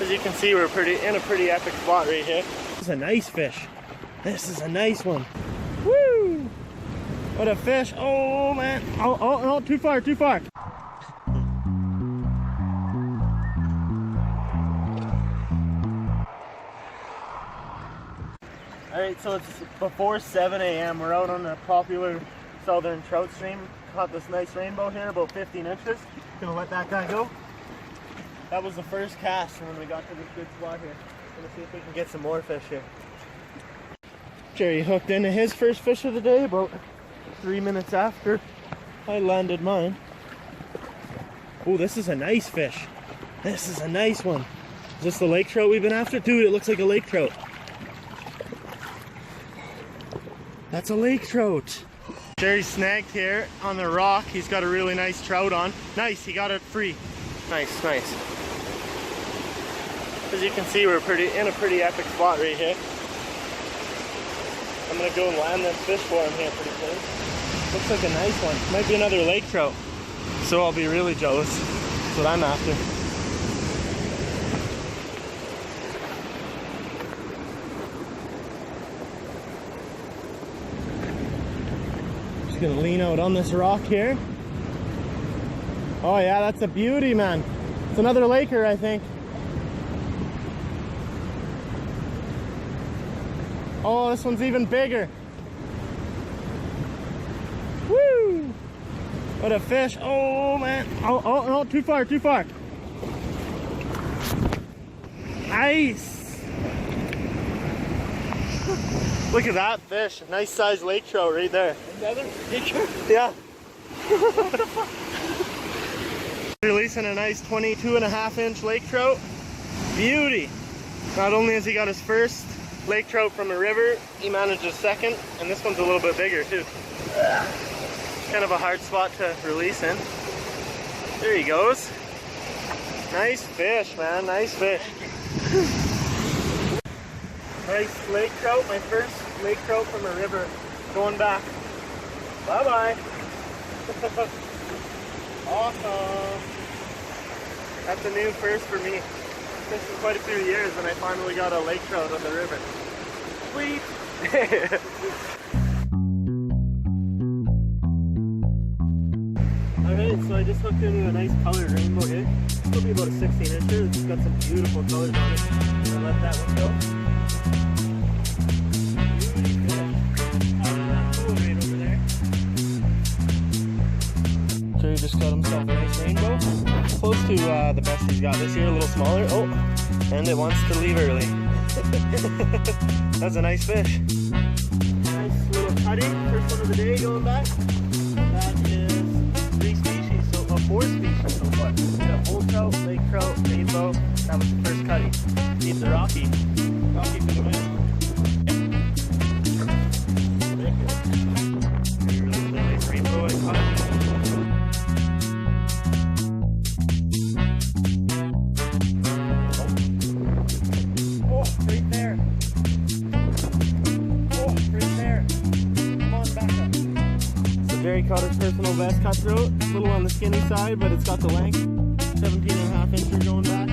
As you can see, we're in a pretty epic spot right here. This is a nice fish. This is a nice one. Woo! What a fish. Oh man. Oh, no, too far, too far. Alright, so it's before 7 a.m. We're out on the popular southern trout stream. Caught this nice rainbow here, about 15 inches. Gonna let that guy go. That was the first cast when we got to this good spot here. Gonna see if we can get some more fish here. Jerry hooked into his first fish of the day about 3 minutes after I landed mine. Oh, this is a nice fish. This is a nice one. Is this the lake trout we've been after? Dude, it looks like a lake trout. That's a lake trout. Jerry's snagged here on the rock. He's got a really nice trout on. Nice, he got it free. Nice, nice. As you can see, we're in a pretty epic spot right here. I'm gonna go and land this fish for him here pretty soon. Looks like a nice one. Might be another lake trout. So I'll be really jealous. That's what I'm after. Just gonna lean out on this rock here. Oh yeah, that's a beauty, man. It's another laker, I think. Oh, this one's even bigger. Woo! What a fish. Oh man. Oh, no, too far, too far. Nice. Look at that fish. Nice sized lake trout right there. Another lake trout? Yeah. What the fuck? Releasing a nice 22.5-inch lake trout. Beauty. Not only has he got his first lake trout from a river, he managed a second, and this one's a little bit bigger too. Kind of a hard spot to release in. There he goes. Nice fish, man, nice fish. Nice lake trout, my first lake trout from a river. Going back. Bye-bye. Awesome. That's a new first for me. It's been quite a few years and I finally got a lake trout on the river. Sweet! Alright, so I just hooked into a nice colored rainbow here. It'll be about 16 inches. It's got some beautiful colors on it. I'm gonna let that one go. Beauty fish. Out of that pool right over there. Jerry just got himself a nice rainbow. Close to the best he's got this year, a little smaller. Oh, and it wants to leave early. That's a nice fish. Nice little cutty, first one of the day going back. That is 3 species, so 4 species so far. We got old trout, lake trout, rainbow. That was the first cutty. Needs a rocky. Rocky for the win. Really nice rainbow I caught. Jerry caught his personal best cutthroat. A little on the skinny side, but it's got the length. 17.5 inches going back.